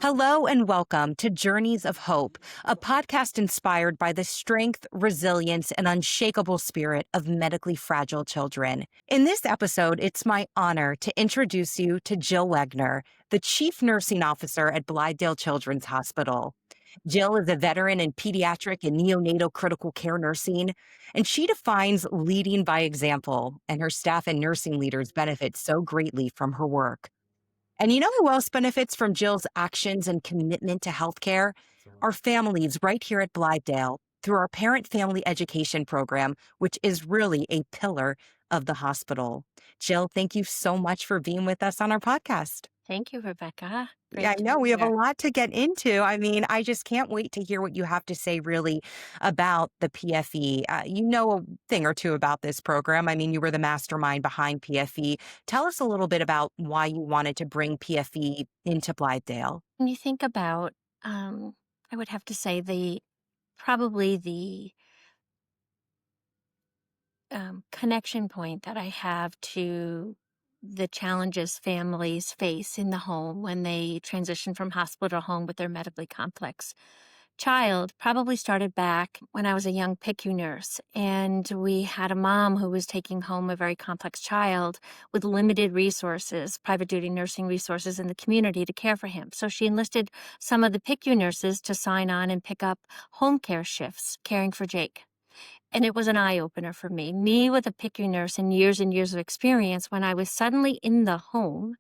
Hello and welcome to Journeys of Hope, a podcast inspired by the strength, resilience, and unshakable spirit of medically fragile children. In this episode, it's my honor to introduce you to Jill Wegener, the Chief Nursing Officer at Blythedale Children's Hospital. Jill is a veteran in pediatric and neonatal critical care nursing, and she defines leading by example, and her staff and nursing leaders benefit so greatly from her work. And you know who else benefits from Jill's actions and commitment to healthcare? Our families right here at Blythedale through our parent family education program, which is really a pillar of the hospital. Jill, thank you so much for being with us on our podcast. Thank you, Rebecca. Yeah, Great I to know be we have a here. lot to get into. I mean, I just can't wait to hear what you have to say really about the PFE. You know a thing or two about this program. I mean, you were the mastermind behind PFE. Tell us a little bit about why you wanted to bring PFE into Blythedale. When you think about, I would have to say probably the connection point that I have to the challenges families face in the home when they transition from hospital to home with their medically complex child probably started back when I was a young PICU nurse. And we had a mom who was taking home a very complex child with limited resources, private duty nursing resources in the community to care for him. So she enlisted some of the PICU nurses to sign on and pick up home care shifts, caring for Jake. And it was an eye-opener for me with a PICU nurse and years of experience when I was suddenly in the home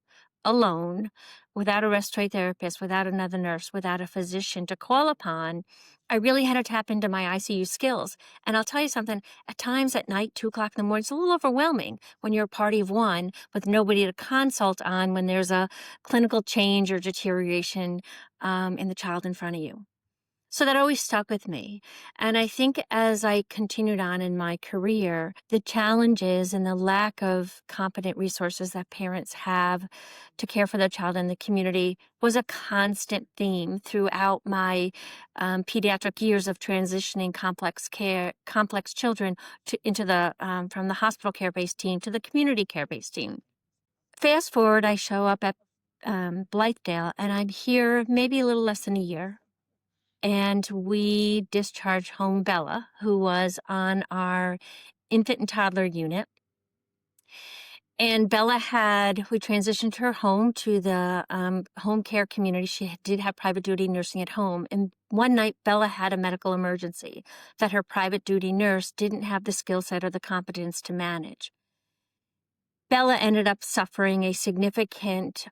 alone, without a respiratory therapist, without another nurse, without a physician to call upon. I really had to tap into my ICU skills. And I'll tell you something, at times at night, 2 o'clock in the morning, it's a little overwhelming when you're a party of one with nobody to consult on when there's a clinical change or deterioration in the child in front of you. So that always stuck with me. And I think as I continued on in my career, the challenges and the lack of competent resources that parents have to care for their child in the community was a constant theme throughout my pediatric years of transitioning complex children into from the hospital care-based team to the community care-based team. Fast forward, I show up at Blythedale, and I'm here maybe a little less than a year. And we discharged home Bella, who was on our infant and toddler unit. And we transitioned her home to the home care community. She did have private duty nursing at home. And one night, Bella had a medical emergency that her private duty nurse didn't have the skill set or the competence to manage. Bella ended up suffering a significant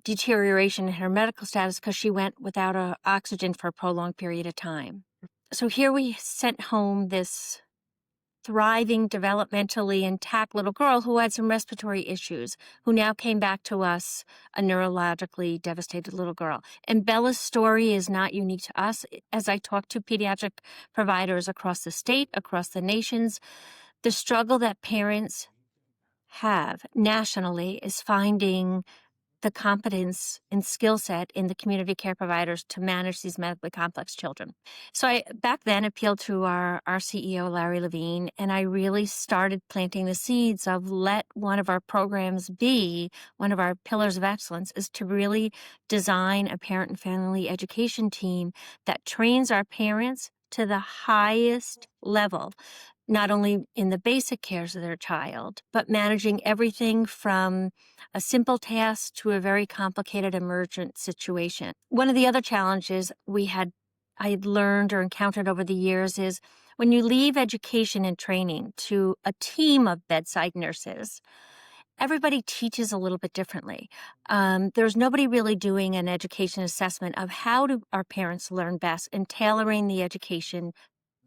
deterioration in her medical status because she went without oxygen for a prolonged period of time. So here we sent home this thriving, developmentally intact little girl who had some respiratory issues, who now came back to us a neurologically devastated little girl. And Bella's story is not unique to us. As I talk to pediatric providers across the state, across the nations, the struggle that parents have nationally is finding the competence and skill set in the community care providers to manage these medically complex children. So I back then appealed to our CEO, Larry Levine, and I really started planting the seeds of let one of our programs be, one of our pillars of excellence is to really design a parent and family education team that trains our parents to the highest level, not only in the basic cares of their child, but managing everything from a simple task to a very complicated emergent situation. One of the other challenges I had learned or encountered over the years is when you leave education and training to a team of bedside nurses, everybody teaches a little bit differently. There's nobody really doing an education assessment of how do our parents learn best and tailoring the education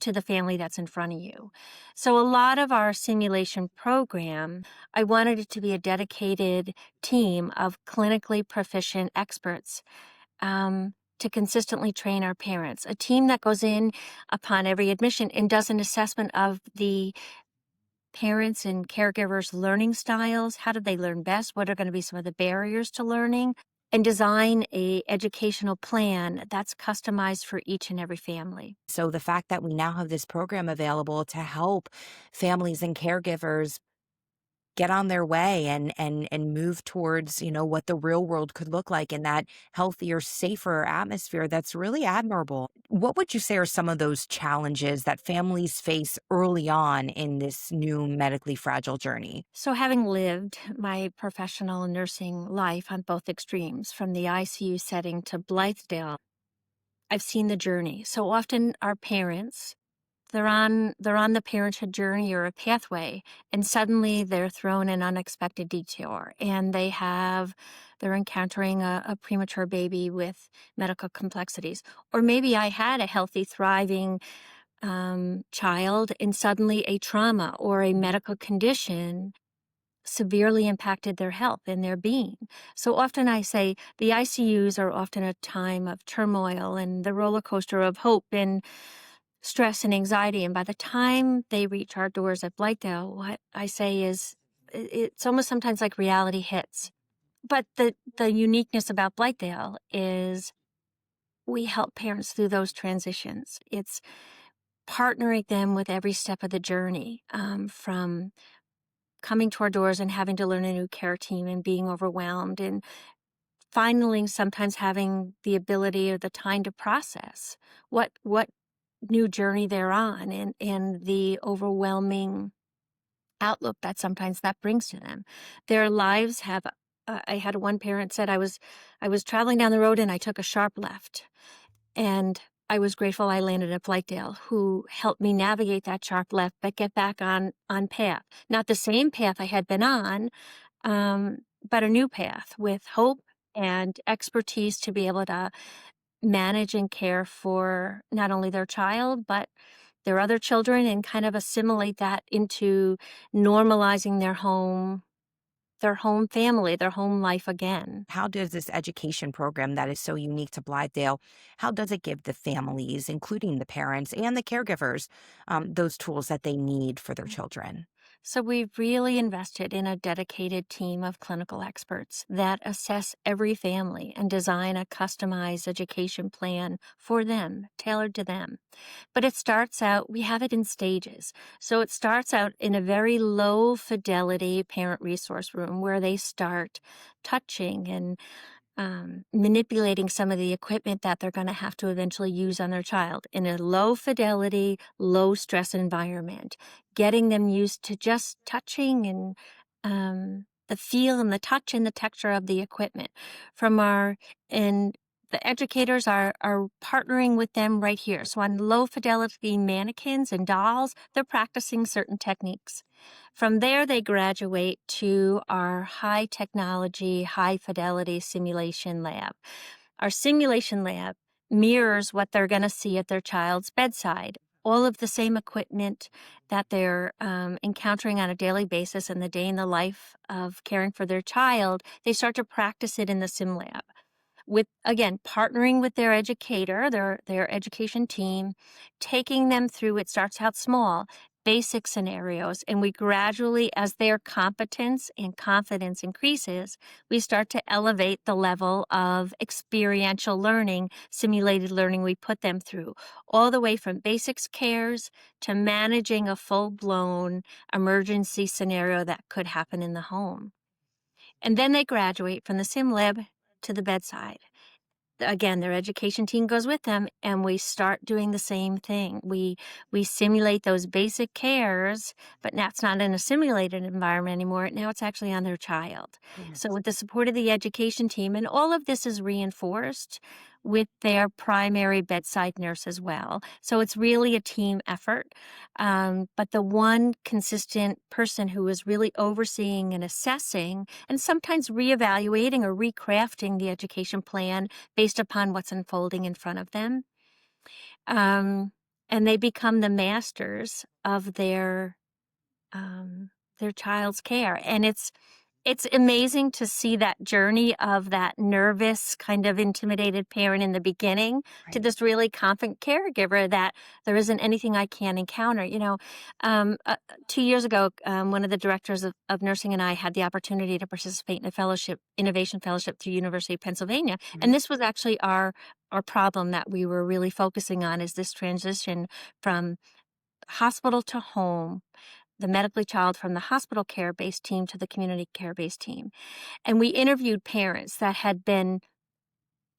to the family that's in front of you. So a lot of our simulation program, I wanted it to be a dedicated team of clinically proficient experts to consistently train our parents, a team that goes in upon every admission and does an assessment of the parents and caregivers' learning styles. How did they learn best? What are going to be some of the barriers to learning? And design a educational plan that's customized for each and every family. So the fact that we now have this program available to help families and caregivers get on their way and move towards, what the real world could look like in that healthier, safer atmosphere. That's really admirable. What would you say are some of those challenges that families face early on in this new medically fragile journey? So, having lived my professional nursing life on both extremes, from the ICU setting to Blythedale, I've seen the journey. So often our parents, they're on the parenthood journey or a pathway, and suddenly they're thrown an unexpected detour, and they're encountering a premature baby with medical complexities. Or maybe I had a healthy, thriving child, and suddenly a trauma or a medical condition severely impacted their health and their being. So often I say the ICUs are often a time of turmoil and the roller coaster of hope and stress and anxiety. And by the time they reach our doors at Blythedale, what I say is it's almost sometimes like reality hits. But the uniqueness about Blythedale is we help parents through those transitions. It's partnering them with every step of the journey, from coming to our doors and having to learn a new care team and being overwhelmed, and finally sometimes having the ability or the time to process what new journey they're on, and the overwhelming outlook that sometimes that brings to them. Their lives have I had one parent said, I was traveling down the road and I took a sharp left, and I was grateful I landed at Blythedale, who helped me navigate that sharp left, but get back on path. Not the same path I had been on, but a new path with hope and expertise to be able to manage and care for not only their child, but their other children, and kind of assimilate that into normalizing their home family, their home life again. How does this education program that is so unique to Blythedale, how does it give the families, including the parents and the caregivers, those tools that they need for their children? So we've really invested in a dedicated team of clinical experts that assess every family and design a customized education plan for them, tailored to them. But it starts out, we have it in stages. So it starts out in a very low fidelity parent resource room where they start touching and manipulating some of the equipment that they're going to have to eventually use on their child in a low fidelity, low stress environment, getting them used to just touching and the feel and the touch and the texture of the equipment from and the educators are partnering with them right here. So on low fidelity mannequins and dolls, they're practicing certain techniques. From there, they graduate to our high technology, high fidelity simulation lab. Our simulation lab mirrors what they're going to see at their child's bedside. All of the same equipment that they're encountering on a daily basis in the day in the life of caring for their child, they start to practice it in the sim lab with, again, partnering with their educator, their education team, taking them through, it starts out small, basic scenarios, and we gradually, as their competence and confidence increases, we start to elevate the level of experiential learning, simulated learning we put them through, all the way from basics cares to managing a full-blown emergency scenario that could happen in the home. And then they graduate from the sim lab to the bedside. Again, their education team goes with them, and we start doing the same thing. We simulate those basic cares, but now it's not in a simulated environment anymore. Now it's actually on their child. So Yes. with the support of the education team, and all of this is reinforced with their primary bedside nurse as well. So it's really a team effort. But the one consistent person who is really overseeing and assessing and sometimes reevaluating or recrafting the education plan based upon what's unfolding in front of them. Um, and they become the masters of their child's care. And it's amazing to see that journey of that nervous, kind of intimidated parent in the beginning to Right. this really confident caregiver that there isn't anything I can't encounter. 2 years ago, one of the directors of nursing and I had the opportunity to participate in a fellowship, innovation fellowship through University of Pennsylvania. Mhm. And this was actually our problem that we were really focusing on, is this transition from hospital to home, the medically child from the hospital care-based team to the community care-based team. And we interviewed parents that had been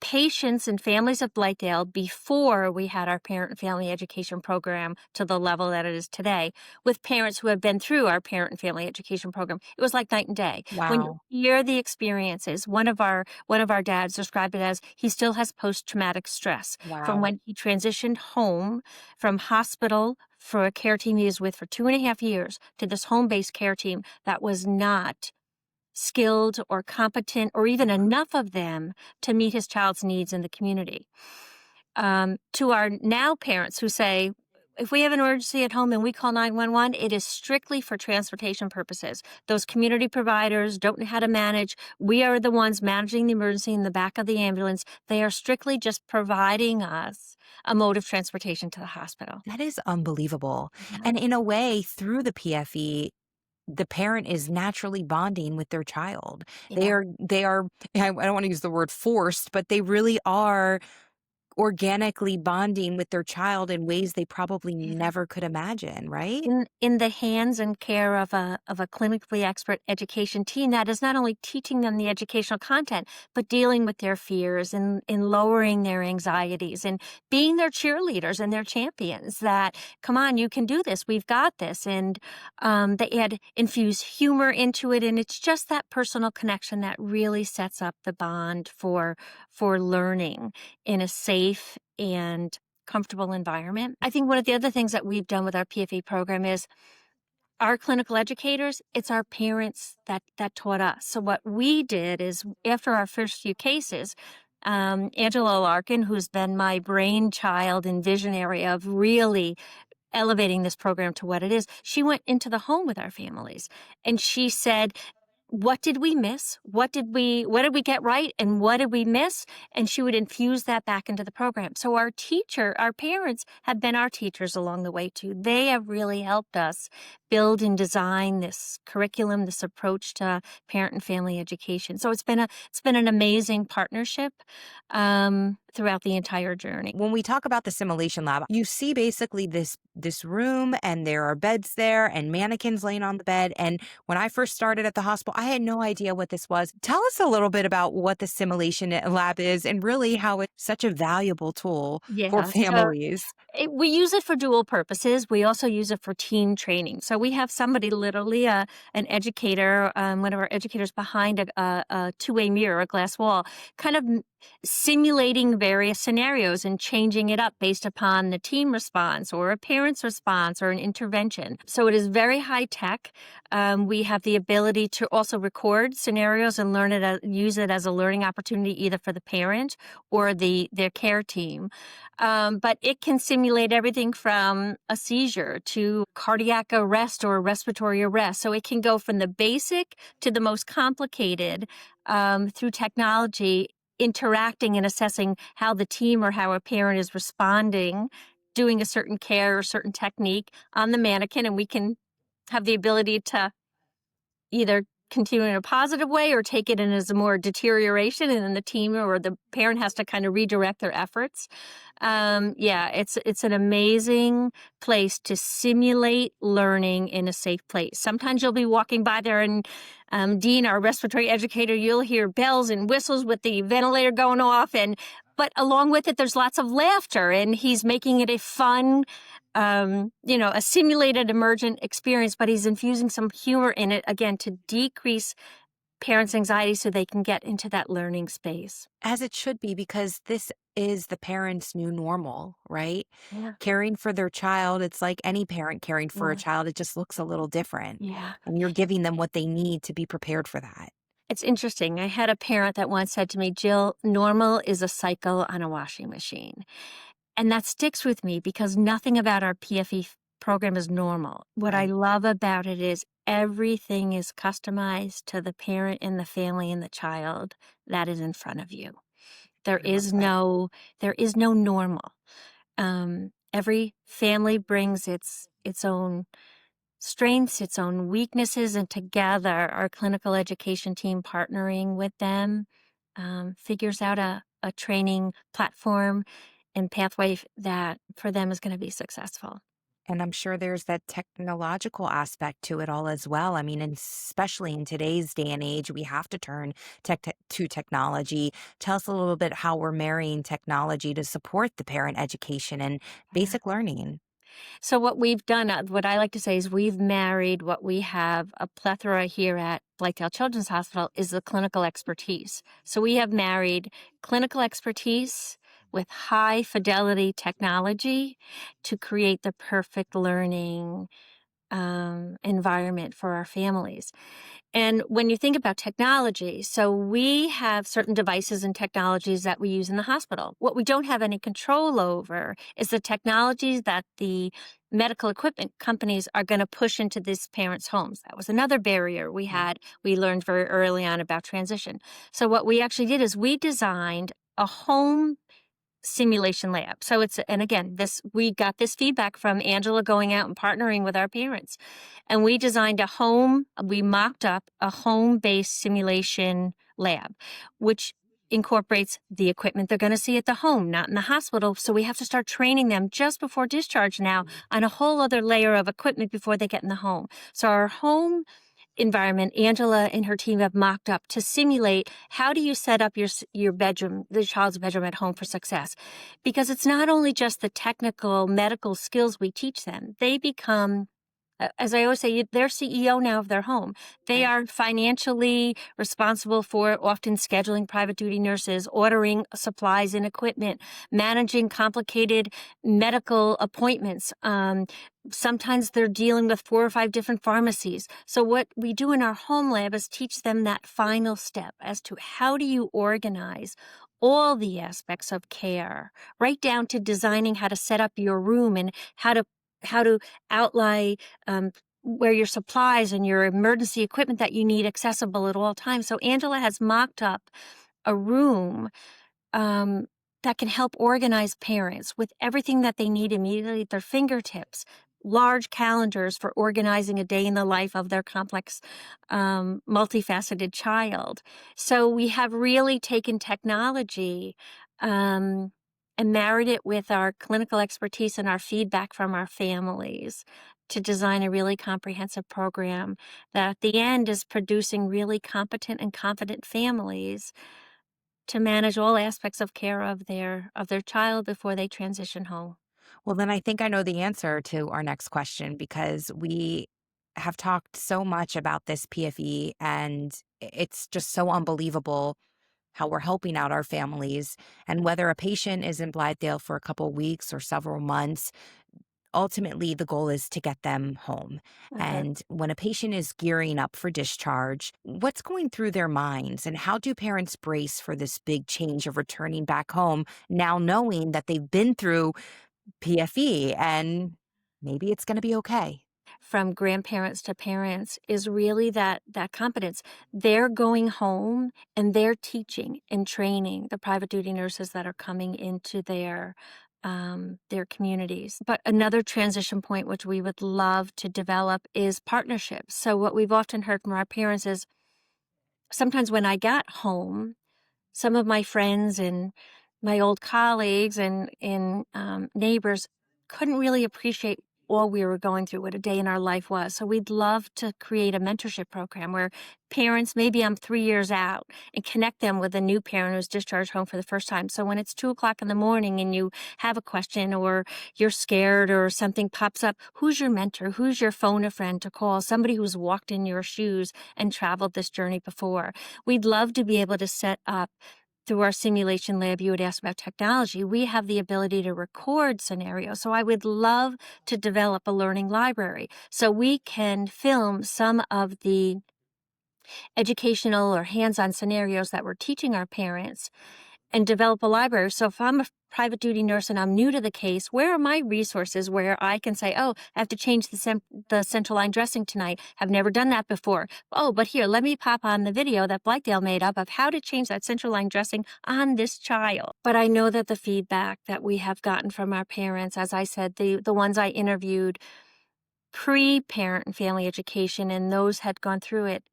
patients and families of Blythedale before we had our parent and family education program to the level that it is today, with parents who have been through our parent and family education program. It was like night and day. When you Wow. hear the experiences, one of our dads described it as he still has post-traumatic stress from Wow. when he transitioned home from hospital for a care team he was with for 2.5 years to this home-based care team that was not skilled or competent or even enough of them to meet his child's needs in the community. To our now parents who say, if we have an emergency at home and we call 911, it is strictly for transportation purposes. Those community providers don't know how to manage. We are the ones managing the emergency in the back of the ambulance. They are strictly just providing us a mode of transportation to the hospital. That is unbelievable. Yeah. And in a way, through the PFE, the parent is naturally bonding with their child. They Yeah. are they are I don't want to use the word forced, but they really are organically bonding with their child in ways they probably Yeah. never could imagine, right? In the hands and care of a clinically expert education team that is not only teaching them the educational content, but dealing with their fears and in lowering their anxieties and being their cheerleaders and their champions that, come on, you can do this. We've got this. And they add infuse humor into it. And it's just that personal connection that really sets up the bond for learning in a safe and comfortable environment. I think one of the other things that we've done with our PFE program is our clinical educators, it's our parents that taught us. So what we did is after our first few cases, Angela Larkin, who's been my brainchild and visionary of really elevating this program to what it is, she went into the home with our families and she said, what did we miss? What did we get right? And what did we miss? And she would infuse that back into the program. So our parents have been our teachers along the way too. They have really helped us build and design this curriculum, this approach to parent and family education. So it's been an amazing partnership throughout the entire journey. When we talk about the simulation lab, you see basically this room and there are beds there and mannequins laying on the bed. And when I first started at the hospital, I had no idea what this was. Tell us a little bit about what the simulation lab is and really how it's such a valuable tool for Yeah. So families. we use it for dual purposes. We also use it for team training. So we have somebody, literally an educator, one of our educators behind a two-way mirror, a glass wall, kind of simulating various scenarios and changing it up based upon the team response or a parent's response or an intervention. So it is very high tech. We have the ability to also record scenarios and use it as a learning opportunity either for the parent or their care team. But it can simulate everything from a seizure to cardiac arrest or respiratory arrest. So it can go from the basic to the most complicated through technology, interacting and assessing how the team or how a parent is responding, doing a certain care or certain technique on the mannequin. And we can have the ability to either continue in a positive way or take it in as a more deterioration, and then the team or the parent has to kind of redirect their efforts. Yeah, it's an amazing place to simulate learning in a safe place. Sometimes you'll be walking by there and Dean, our respiratory educator, you'll hear bells and whistles with the ventilator going off, and but along with it, there's lots of laughter, and he's making it a fun, a simulated emergent experience, but he's infusing some humor in it again to decrease parents' anxiety so they can get into that learning space. As it should be, because this is the parent's new normal, right? Yeah. Caring for their child, it's like any parent caring for a Yeah. child, it just looks a little different. Yeah. And you're giving them what they need to be prepared for that. It's interesting. I had a parent that once said to me, Jill, normal is a cycle on a washing machine. And that sticks with me because nothing about our PFE program is normal. What I Right. love about it is everything is customized to the parent and the family and the child that is in front of you. There I love is that. no there is no normal. Every family brings its own strengths, its own weaknesses, and together our clinical education team partnering with them figures out a training platform and pathway that for them is going to be successful. And I'm sure there's that technological aspect to it all as well. I mean, and especially in today's day and age, we have to turn to technology. Tell us a little bit how we're marrying technology to support the parent education and Yeah. basic learning. So what we've done, what I like to say is we've married what we have a plethora here at Blythedale Children's Hospital is the clinical expertise. So we have married clinical expertise with high fidelity technology to create the perfect learning environment for our families. And when you think about technology, so we have certain devices and technologies that we use in the hospital. What we don't have any control over is the technologies that the medical equipment companies are going to push into these parents' homes. That was another barrier we had. We learned very early on about transition. So what we actually did is we designed a home simulation lab. So it's, and again, this, we got this feedback from Angela going out and partnering with our parents. And we designed we mocked up a home-based simulation lab, which incorporates the equipment they're going to see at the home, not in the hospital. So we have to start training them just before discharge now on a whole other layer of equipment before they get in the home. So our home environment, Angela and her team have mocked up to simulate how do you set up your bedroom, the child's bedroom at home for success. Because it's not only just the technical medical skills we teach them, they become as I always say, they're CEO now of their home. They Right. are financially responsible for often scheduling private duty nurses, ordering supplies and equipment, managing complicated medical appointments. Sometimes they're dealing with 4 or 5 different pharmacies. So what we do in our home lab is teach them that final step as to how do you organize all the aspects of care, right down to designing how to set up your room and how to outlay where your supplies and your emergency equipment that you need accessible at all times. So Angela has mocked up a room um, that can help organize parents with everything that they need immediately at their fingertips. Large calendars for organizing a day in the life of their complex, multifaceted child. So we have really taken technology um, and married it with our clinical expertise and our feedback from our families to design a really comprehensive program that at the end is producing really competent and confident families to manage all aspects of care of their child before they transition home. Well, then I think I know the answer to our next question because we have talked so much about this PFE and it's just so unbelievable how we're helping out our families. And whether a patient is in Blythedale for a couple weeks or several months, ultimately the goal is to get them home. Uh-huh. And when a patient is gearing up for discharge, what's going through their minds and how do parents brace for this big change of returning back home now knowing that they've been through PFE and maybe it's going to be okay? From grandparents to parents is really that competence. They're going home and they're teaching and training the private duty nurses that are coming into their communities. But another transition point which we would love to develop is partnerships. So what we've often heard from our parents is sometimes when I got home, some of my friends and my old colleagues and neighbors couldn't really appreciate all we were going through, what a day in our life was. So we'd love to create a mentorship program where parents, maybe I'm 3 years out, and connect them with a new parent who's discharged home for the first time. So when it's 2 o'clock in the morning and you have a question or you're scared or something pops up, who's your mentor? Who's your phone a friend to call? Somebody who's walked in your shoes and traveled this journey before. We'd love to be able to set up through our simulation lab, you would ask about technology. We have the ability to record scenarios. So I would love to develop a learning library so we can film some of the educational or hands-on scenarios that we're teaching our parents and develop a library. So if I'm a private duty nurse and I'm new to the case, where are my resources where I can say, oh, I have to change the central line dressing tonight. I've never done that before. Oh, but here, let me pop on the video that Blythedale made up of how to change that central line dressing on this child. But I know that the feedback that we have gotten from our parents, as I said, the ones I interviewed pre-parent and family education and those had gone through it,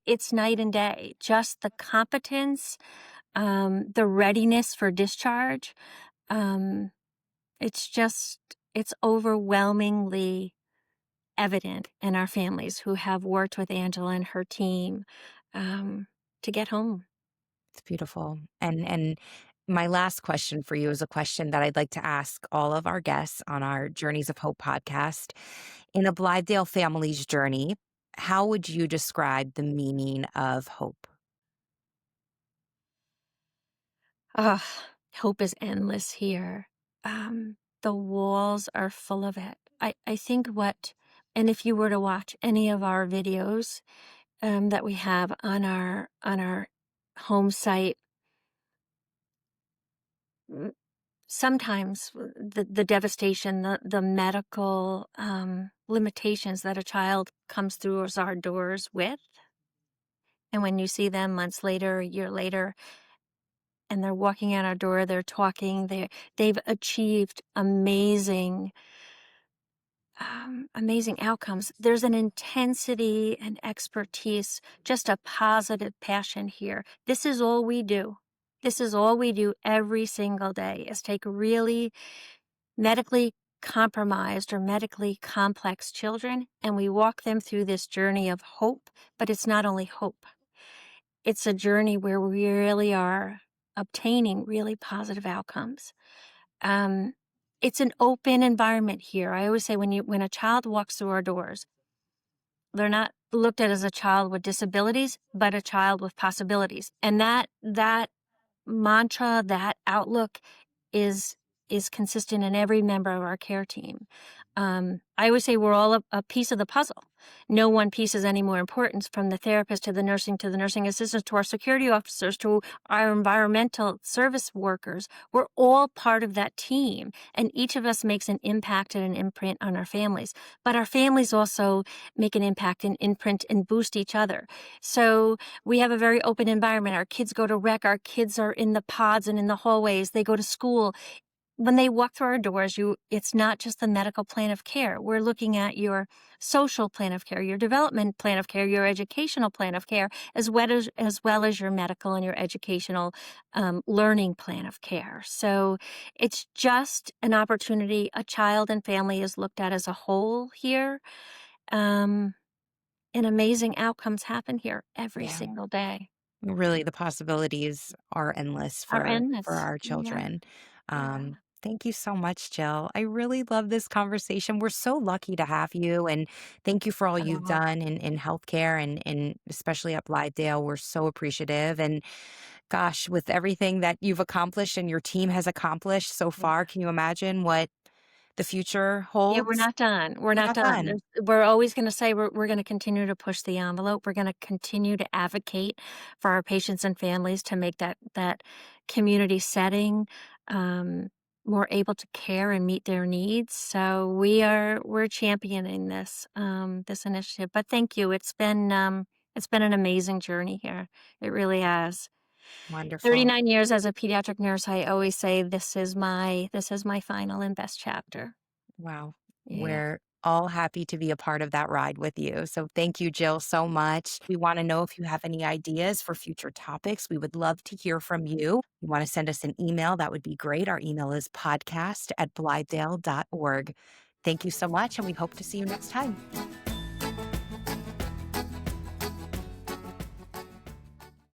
it's night and day. Just the competence, the readiness for discharge. Um, it's just It's overwhelmingly evident in our families who have worked with Angela and her team, um, to get home. It's beautiful. And my last question for you is a question that I'd like to ask all of our guests on our Journeys of Hope podcast. In a Blythedale family's journey, how would you describe the meaning of hope? Ugh, hope is endless here. The walls are full of it. I think what, and if you were to watch any of our videos, that we have on our home site, mm, sometimes the devastation, the medical limitations that a child comes through our doors with, and when you see them months later, a year later, and they're walking out our door, they're talking, they've achieved amazing outcomes. There's an intensity and expertise, just a positive passion here. This is all we do. This is all we do every single day, is take really medically compromised or medically complex children, and we walk them through this journey of hope. But it's not only hope, it's a journey where we really are obtaining really positive outcomes. Um, it's an open environment here. I always say when a child walks through our doors, they're not looked at as a child with disabilities, but a child with possibilities. And that mantra, that outlook is is consistent in every member of our care team. I always say we're all a piece of the puzzle. No one piece is any more important, from the therapist to the nursing assistants to our security officers to our environmental service workers. We're all part of that team, and each of us makes an impact and an imprint on our families. But our families also make an impact and imprint and boost each other. So we have a very open environment. Our kids go to rec. Our kids are in the pods and in the hallways. They go to school. When they walk through our doors, it's not just the medical plan of care. We're looking at your social plan of care, your development plan of care, your educational plan of care, as well as your medical and your educational learning plan of care. So it's just an opportunity. A child and family is looked at as a whole here. Um, and amazing outcomes happen here every Yeah. single day. Really, the possibilities are endless Are for endless. our Yeah. children. Yeah. Thank you so much, Jill. I really love this conversation. We're so lucky to have you, and thank you for all you've Oh, done in healthcare and especially at Blythedale. We're so appreciative. And gosh, with everything that you've accomplished and your team has accomplished so far, yeah. can you imagine what the future Yeah, we're holds? not done. We're We're not not done. done. We're always gonna say we're gonna continue to push the envelope. We're gonna continue to advocate for our patients and families to make that community setting, um, more able to care and meet their needs. So we're championing this initiative. But thank you. It's been an amazing journey here. It really has. Wonderful. 39 years as a pediatric nurse, I always say this is my final and best chapter. Wow. Yeah. We're all happy to be a part of that ride with you. So thank you, Jill, so much. We want to know if you have any ideas for future topics. We would love to hear from you. You want to send us an email, that would be great. Our email is podcast@blythedale.org. Thank you so much, and we hope to see you next time.